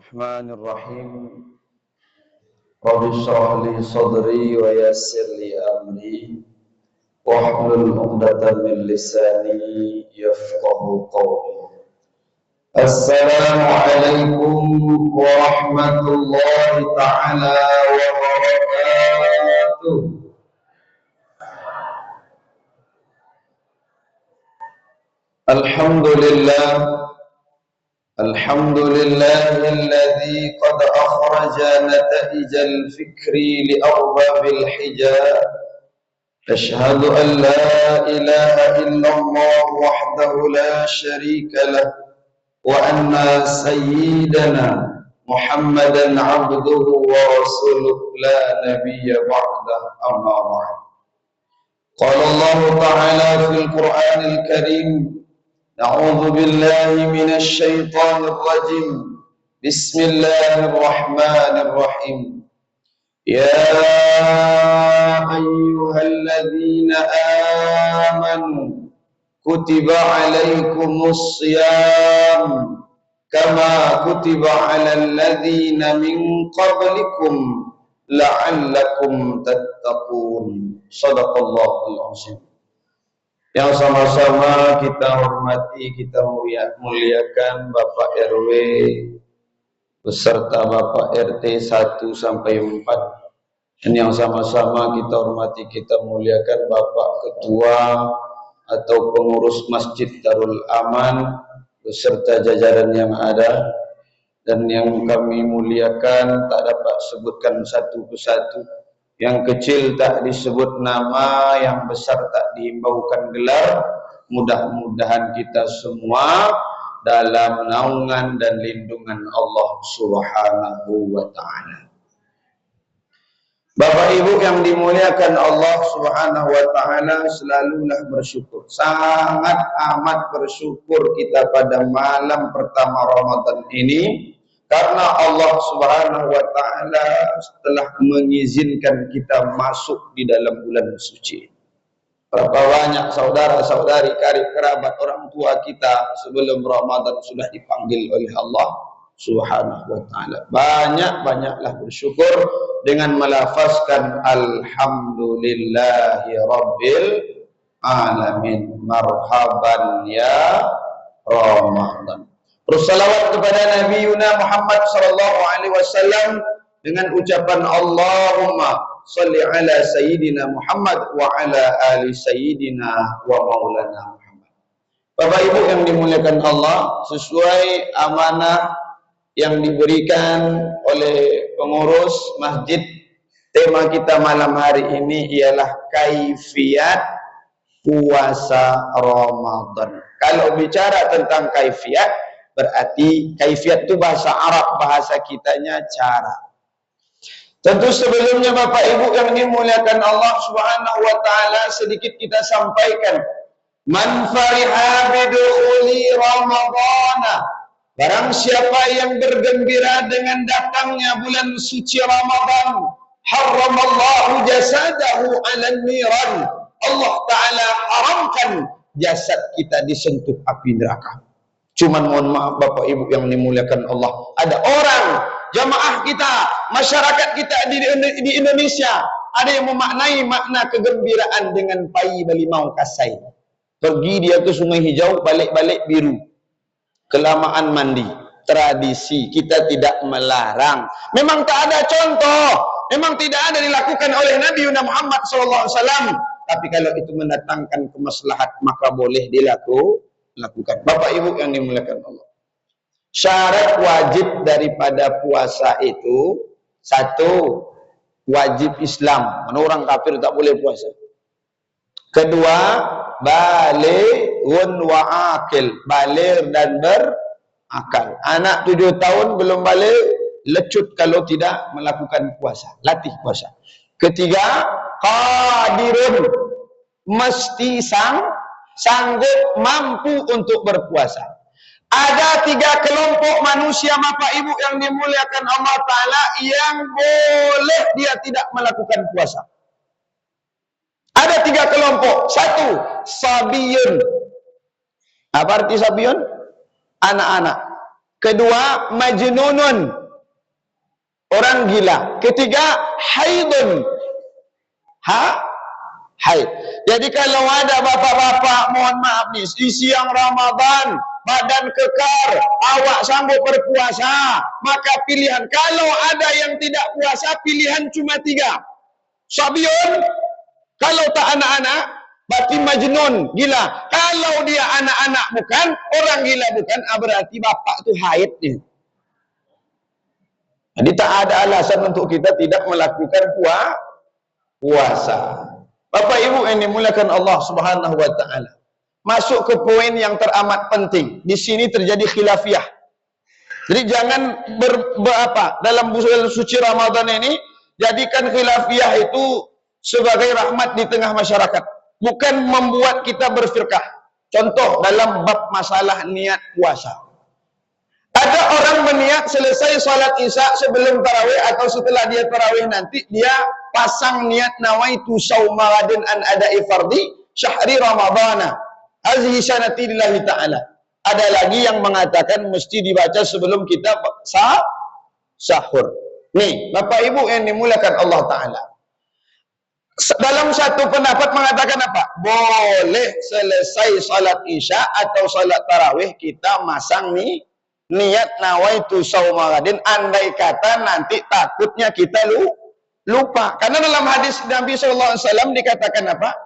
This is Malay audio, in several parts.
Bismillahirrahmanirrahim. Rabbi shrah li sadri wa yassir li amri wahlul 'uqdatam min lisani yafqahu qawli. Assalamualaikum warahmatullahi taala wabarakatuh. Alhamdulillah. الحمد لله الذي قد أخرج نتائج الفكر لأرباب الحجاب. أشهد أن لا إله إلا الله وحده لا شريك له وأن سيدنا محمدا عبده ورسوله لا نبي بعده أما بعد. قال الله تعالى في القرآن الكريم: أعوذ بالله من الشيطان الرجيم. بسم الله الرحمن الرحيم. يا أيها الذين آمنوا كتب عليكم الصيام كما كتب على الذين من قبلكم لعلكم تتقون. صدق الله العظيم. Yang sama-sama kita hormati, kita muliakan Bapak RW beserta Bapak RT 1 sampai 4. Dan yang sama-sama kita hormati, kita muliakan Bapak Ketua atau pengurus Masjid Darul Aman beserta jajaran yang ada. Dan yang kami muliakan tak dapat sebutkan satu persatu. Yang kecil tak disebut nama, yang besar tak dihimbaukan gelar. Mudah-mudahan kita semua dalam naungan dan lindungan Allah Subhanahu wa ta'ala. Bapak Ibu yang dimuliakan Allah Subhanahu wa ta'ala, selalulah bersyukur. Sangat amat bersyukur kita pada malam pertama Ramadan ini, karena Allah Subhanahu wa ta'ala telah mengizinkan kita masuk di dalam bulan suci. Berapa banyak saudara-saudari, karib kerabat, orang tua kita sebelum Ramadan sudah dipanggil oleh Allah Subhanahu wa ta'ala. Banyak-banyaklah bersyukur dengan melafazkan Alhamdulillahi Rabbil Alamin. Marhaban ya Ramadan. Bersalawat kepada Nabi Yuna Muhammad sallallahu alaihi wasallam dengan ucapan Allahumma shalli ala sayyidina Muhammad wa ala ali sayyidina wa maulana Muhammad. Bapak Ibu yang dimuliakan Allah, sesuai amanah yang diberikan oleh pengurus masjid, tema kita malam hari ini ialah kaifiyat puasa Ramadan. Kalau bicara tentang kaifiyat, berarti kaifiat itu bahasa Arab, bahasa kitanya cara. Tentu sebelumnya Bapak Ibu yang dimuliakan Allah Subhanahu wa ta'ala, sedikit kita sampaikan. Man fariha bidukhuli Ramadana. Barang siapa yang bergembira dengan datangnya bulan suci Ramadan, haramallahu jasadahu 'alan niran. Allah Ta'ala haramkan jasad kita disentuh api neraka. Cuman mohon maaf Bapak Ibu yang dimuliakan Allah, ada orang jamaah kita, masyarakat kita di Indonesia, ada yang memaknai makna kegembiraan dengan pai balimau kasai. Pergi dia ke Sungai Hijau, balik-balik biru. Kelamaan mandi. Tradisi, kita tidak melarang. Memang tak ada contoh, memang tidak ada dilakukan oleh Nabi Muhammad SAW. Tapi kalau itu mendatangkan kemaslahat, maka boleh dilakukan. Bapak Ibu yang dimuliakan Allah, syarat wajib daripada puasa itu, satu, wajib Islam. Mana orang kafir tak boleh puasa. Kedua, balighun wa akil, baligh dan berakal. Anak 7 tahun belum balik, lecut kalau tidak melakukan puasa, latih puasa. Ketiga, qadirun, mesti sanggup, mampu untuk berpuasa. Ada 3 kelompok manusia Bapak Ibu yang dimuliakan Allah Ta'ala yang boleh dia tidak melakukan puasa. Ada 3 kelompok. Satu, sabiyun. Apa arti sabiyun? Anak-anak. Kedua, majnunun, orang gila. Ketiga, haidun, haid. Jadi kalau ada bapak-bapak, mohon maaf nih, di siang Ramadan, badan kekar, awak sanggup berpuasa, maka pilihan, kalau ada yang tidak puasa, pilihan cuma 3. Sabiun, kalau tak anak-anak, berarti majnun, gila. Kalau dia anak-anak bukan, orang gila bukan, berarti bapak tu haid nih. Jadi tak ada alasan untuk kita tidak melakukan puasa. Bapak Ibu yang dimuliakan Allah Subhanahu wa taala. Masuk ke poin yang teramat penting. Di sini terjadi khilafiyah. Jadi jangan dalam bulan suci Ramadan ini jadikan khilafiyah itu sebagai rahmat di tengah masyarakat, bukan membuat kita berfirqah. Contoh dalam bab masalah niat puasa. Ada orang berniat selesai salat Isya sebelum tarawih atau setelah dia tarawih nanti dia pasang niat nawaitu shauma ghadin an ada'i fardhi syahri ramadhana hazihi sanati lillahi ta'ala. Ada lagi yang mengatakan mesti dibaca sebelum kita sahur. Nih, Bapak Ibu yang dimuliakan Allah Ta'ala. Dalam satu pendapat mengatakan apa? Boleh selesai salat Isya atau salat tarawih kita masang nih niat nawaitu shauma ghadin, andai kata nanti takutnya kita lupa. Karena dalam hadis Nabi SAW dikatakan apa?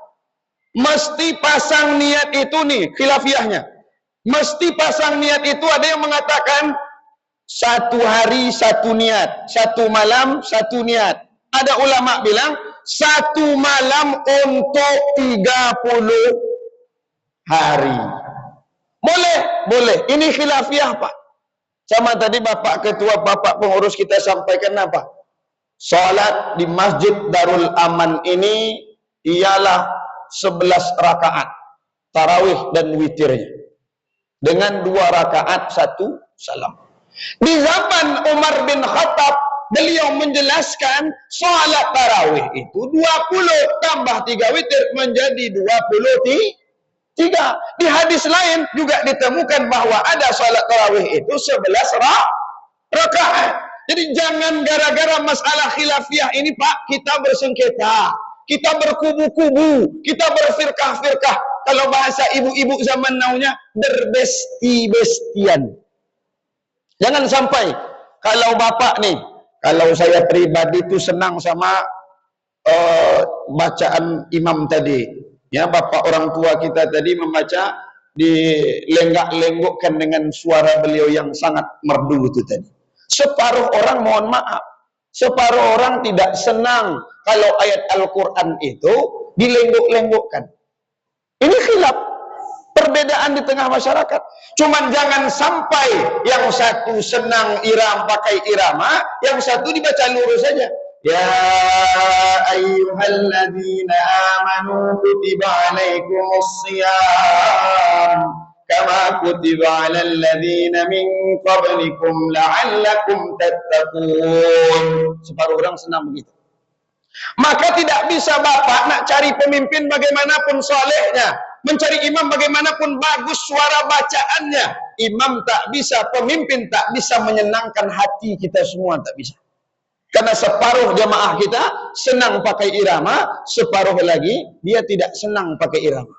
Mesti pasang niat itu nih, khilafiyahnya. Mesti pasang niat itu, ada yang mengatakan 1 hari 1 niat, 1 malam 1 niat. Ada ulama bilang 1 malam untuk 30 hari. Boleh. Ini khilafiyah, Pak. Sama tadi Bapak Ketua, Bapak Pengurus kita sampaikan apa? Salat di Masjid Darul Aman ini ialah 11 rakaat. Tarawih dan witirnya. Dengan 2 rakaat 1 salam. Di zaman Umar bin Khattab, beliau menjelaskan salat tarawih itu 20 tambah 3 witir menjadi 23. Di hadis lain juga ditemukan bahwa ada salat tarawih itu 11 rakaat. Jadi jangan gara-gara masalah khilafiyah ini Pak, kita bersengketa, kita berkubu-kubu, kita berfirqah-firqah. Kalau bahasa ibu-ibu zaman now-nya, berbesti-bestian. Jangan sampai, kalau Bapak nih, kalau saya pribadi itu senang sama bacaan imam tadi. Ya, Bapak orang tua kita tadi membaca, dilenggak-lenggokkan dengan suara beliau yang sangat merdu itu tadi. Separuh orang, mohon maaf, separuh orang tidak senang kalau ayat Al-Quran itu dilenggok-lenggokkan. Ini khilaf, perbedaan di tengah masyarakat. Cuman jangan sampai yang satu senang pakai irama, yang satu dibaca lurus saja. Ya ayyuhalladzina amanu kutiba alaikumusiyam kama kutiba alal ladzina min qablikum la'allakum tattaqun. Separuh orang senang begitu. Maka tidak bisa Bapak nak cari pemimpin bagaimanapun solehnya, mencari imam bagaimanapun bagus suara bacaannya, imam tak bisa, pemimpin tak bisa menyenangkan hati kita semua, tak bisa. Karena separuh jamaah kita senang pakai irama, separuh lagi dia tidak senang pakai irama.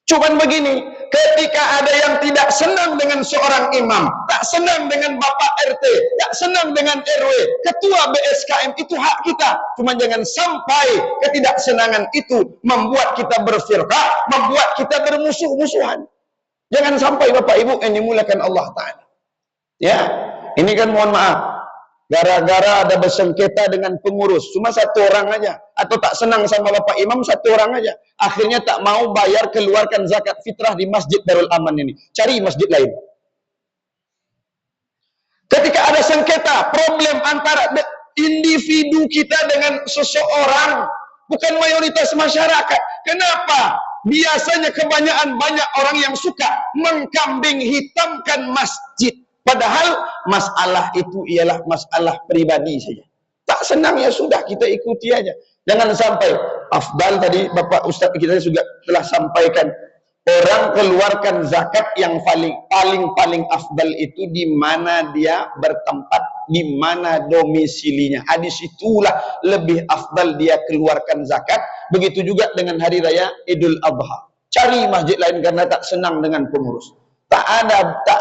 Cuman begini, ketika ada yang tidak senang dengan seorang imam, tak senang dengan Bapak RT, tak senang dengan RW, ketua BSKM, itu hak kita. Cuman jangan sampai ketidaksenangan itu membuat kita berfirqah, membuat kita bermusuh-musuhan. Jangan sampai Bapak Ibu yang dimuliakan Allah Ta'ala. Ya, ini kan mohon maaf, gara-gara ada bersengketa dengan pengurus, cuma 1 orang aja, atau tak senang sama Bapak Imam 1 orang aja, akhirnya tak mau bayar keluarkan zakat fitrah di Masjid Darul Aman ini, cari masjid lain. Ketika ada sengketa, problem antara individu kita dengan seseorang, bukan mayoritas masyarakat. Kenapa? Biasanya kebanyakan banyak orang yang suka mengkambing hitamkan masjid. Padahal masalah itu ialah masalah pribadi saja. Tak senang ya sudah, kita ikuti aja. Jangan sampai, afdal tadi Bapak Ustaz kita juga telah sampaikan, Orang keluarkan zakat yang paling afdal itu di mana dia bertempat, di mana domisilinya. Di situlah lebih afdal dia keluarkan zakat. Begitu juga dengan hari raya Idul Adha. Cari masjid lain karena tak senang dengan pengurus. Tak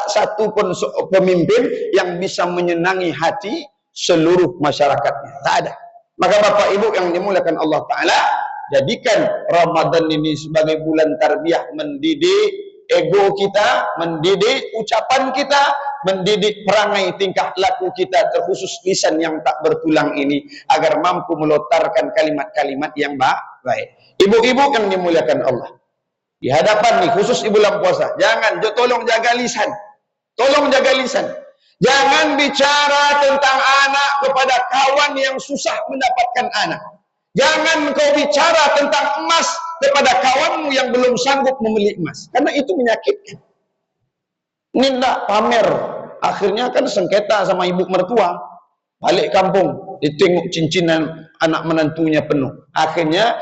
satu pun pemimpin yang bisa menyenangi hati seluruh masyarakatnya. Tak ada. Maka Bapak Ibu yang dimuliakan Allah Ta'ala, jadikan Ramadan ini sebagai bulan tarbiyah, mendidik ego kita, mendidik ucapan kita, mendidik perangai tingkah laku kita, terkhusus lisan yang tak bertulang ini, agar mampu melontarkan kalimat-kalimat yang baik. Ibu-ibu yang dimuliakan Allah, di hadapan nih, khusus di bulan puasa, tolong jaga lisan. Tolong jaga lisan. Jangan bicara tentang anak kepada kawan yang susah mendapatkan anak. Jangan kau bicara tentang emas kepada kawanmu yang belum sanggup membeli emas. Karena itu menyakitkan. Ini tidak pamer. Akhirnya kan sengketa sama ibu mertua. Balik kampung, ditengok cincinan anak menantunya penuh. Akhirnya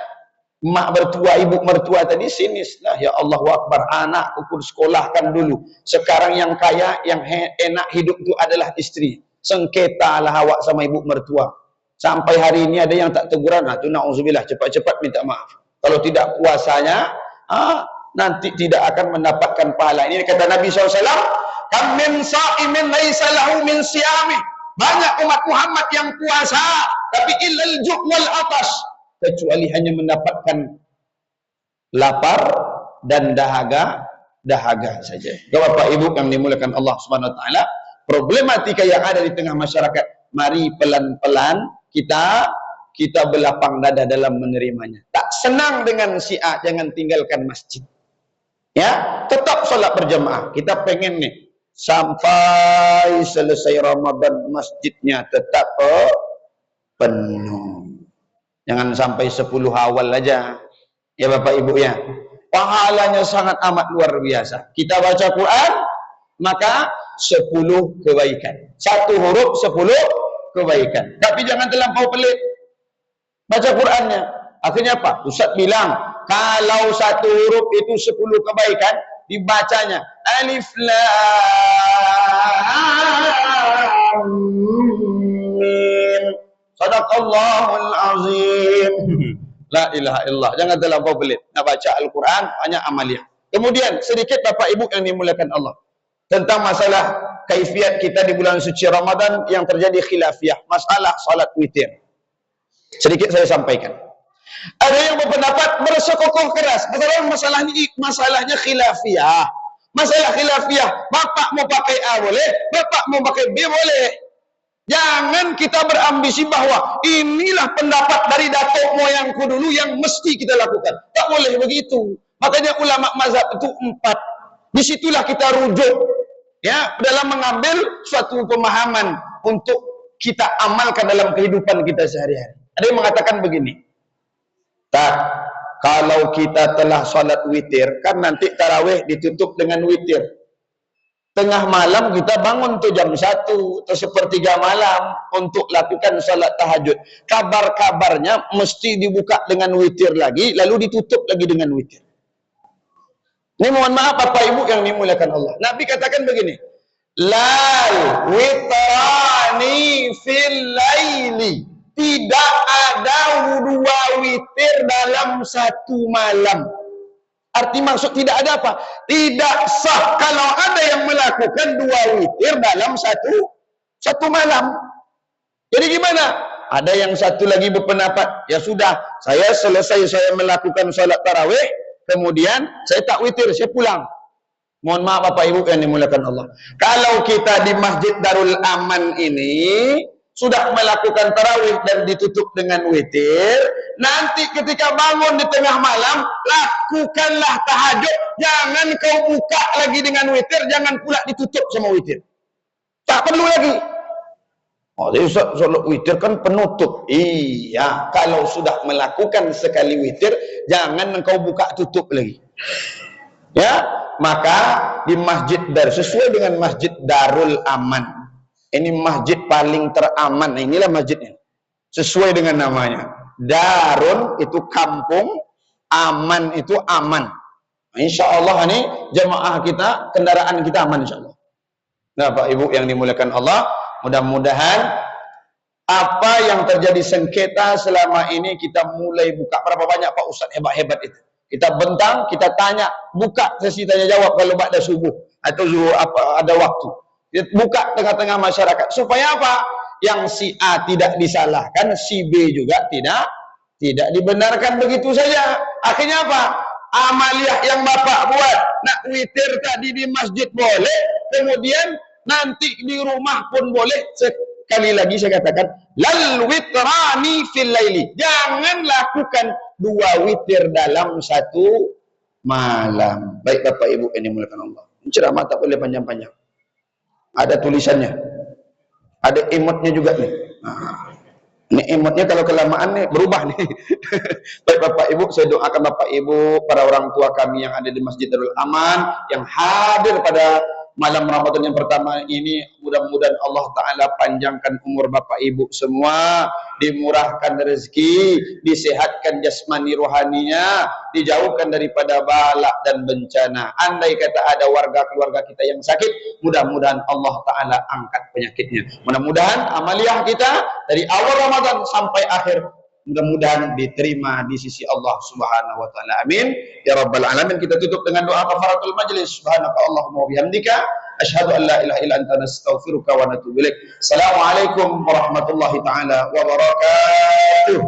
mak mertua, ibu mertua tadi sinis lah. Ya Allahu Akbar, anakku pun sekolahkan dulu. Sekarang yang kaya, yang enak hidup itu adalah istri. Sengketa lah awak sama ibu mertua. Sampai hari ini ada yang tak teguran. Nah, itu na'udzubillah, cepat-cepat minta maaf. Kalau tidak puasanya, nanti tidak akan mendapatkan pahala. Ini kata Nabi SAW, kam min sa'imin laisa lahu min siyamih. Banyak umat Muhammad yang puasa, tapi illal ju' wal atas, kecuali hanya mendapatkan lapar dan dahaga saja. Bapak Ibu yang dimuliakan Allah Subhanahu wa taala, problematika yang ada di tengah masyarakat, mari pelan-pelan kita berlapang dada dalam menerimanya. Tak senang dengan si A, jangan tinggalkan masjid. Ya, tetap salat berjamaah. Kita pengen nih sampai selesai Ramadan masjidnya tetap penuh. Jangan sampai 10 awal aja. Ya Bapak Ibu ya. Pahalanya sangat amat luar biasa. Kita baca Quran, maka 10 kebaikan. Satu huruf 10 kebaikan. Tapi jangan terlampau pelit baca Qurannya. Akhirnya apa? Ustaz bilang, kalau satu huruf itu 10 kebaikan, dibacanya Alif Lam Mim. Sadaqallahul azim. La ilaha illallah. Jangan terlampau pelit. Nak baca Al-Quran, banyak amaliyah. Kemudian, sedikit Bapak Ibu yang dimuliakan Allah, tentang masalah kaifiat kita di bulan suci Ramadan yang terjadi khilafiyah. Masalah salat witir. Sedikit saya sampaikan. Ada yang berpendapat bersekukuh keras. Masalahnya khilafiyah. Masalah khilafiyah. Bapak mau pakai A boleh, bapak mau pakai B boleh. Jangan kita berambisi bahwa inilah pendapat dari datuk moyangku dulu yang mesti kita lakukan. Tak boleh begitu. Makanya ulama mazhab itu 4. Disitulah kita rujuk, ya, dalam mengambil suatu pemahaman untuk kita amalkan dalam kehidupan kita sehari-hari. Ada yang mengatakan begini, tak, kalau kita telah sholat witir, kan nanti tarawih ditutup dengan witir. Tengah malam kita bangun tuh jam 1 atau sepertiga malam untuk lakukan sholat tahajud. Kabar-kabarnya mesti dibuka dengan witir lagi, lalu ditutup lagi dengan witir. Ini mohon maaf Bapak Ibu yang dimuliakan Allah. Nabi katakan begini, lal witrani fil laili. Tidak ada 2 witir dalam satu malam. Arti maksud tidak ada apa? Tidak sah kalau ada yang melakukan 2 witir dalam satu malam. Jadi gimana? Ada yang satu lagi berpendapat, ya sudah, saya melakukan sholat tarawih, kemudian saya tak witir, saya pulang. Mohon maaf Bapak Ibu yang dimuliakan Allah. Kalau kita di Masjid Darul Aman ini sudah melakukan tarawih dan ditutup dengan witir, nanti ketika bangun di tengah malam, lakukanlah tahajud. Jangan kau buka lagi dengan witir, jangan pula ditutup sama witir. Tak perlu lagi. Oh, jadi sholat witir kan penutup. Iya, kalau sudah melakukan sekali witir, jangan engkau buka tutup lagi. Ya, maka di masjid sesuai dengan Masjid Darul Aman. Ini masjid paling teraman. Nah, inilah masjidnya. Sesuai dengan namanya. Darun itu kampung, aman itu aman. Insyaallah ini jemaah kita, kendaraan kita aman insyaallah. Nah, Pak Ibu yang dimuliakan Allah, mudah-mudahan apa yang terjadi sengketa selama ini kita mulai buka. Berapa banyak Pak Ustaz hebat-hebat itu? Kita bentang, kita tanya, buka sesi tanya jawab kalau ba'da subuh atau zuhur apa ada waktu. Buka tengah-tengah masyarakat supaya apa? Yang si A tidak disalahkan, si B juga tidak dibenarkan begitu saja. Akhirnya apa? Amaliyah yang Bapak buat, nak witir tadi di masjid boleh, kemudian nanti di rumah pun boleh. Sekali lagi saya katakan, lal witrani fil laili. Jangan lakukan 2 witir dalam satu malam. Baik Bapak Ibu ini dimuliakan Allah. Ceramah tak boleh panjang-panjang. Ada tulisannya. Ada emotnya juga nih. Nah, ini emotnya kalau kelamaan nih berubah nih. Baik Bapak Ibu, saya doakan Bapak Ibu, para orang tua kami yang ada di Masjid Darul Aman, yang hadir pada malam Ramadan yang pertama ini, mudah-mudahan Allah Ta'ala panjangkan umur Bapak Ibu semua, dimurahkan rezeki, disehatkan jasmani rohaninya, dijauhkan daripada balak dan bencana. Andai kata ada warga keluarga kita yang sakit, mudah-mudahan Allah Ta'ala angkat penyakitnya. Mudah-mudahan amaliyah kita dari awal Ramadan sampai akhir, mudah-mudahan diterima di sisi Allah Subhanahu wa taala. Amin ya rabbal alamin. Kita tutup dengan doa kafaratul majlis. Subhanaka Allahumma wa bihamdika asyhadu an la ilaha illa anta nastaghfiruka wa natubu ilaik. Assalamualaikum warahmatullahi taala wabarakatuh.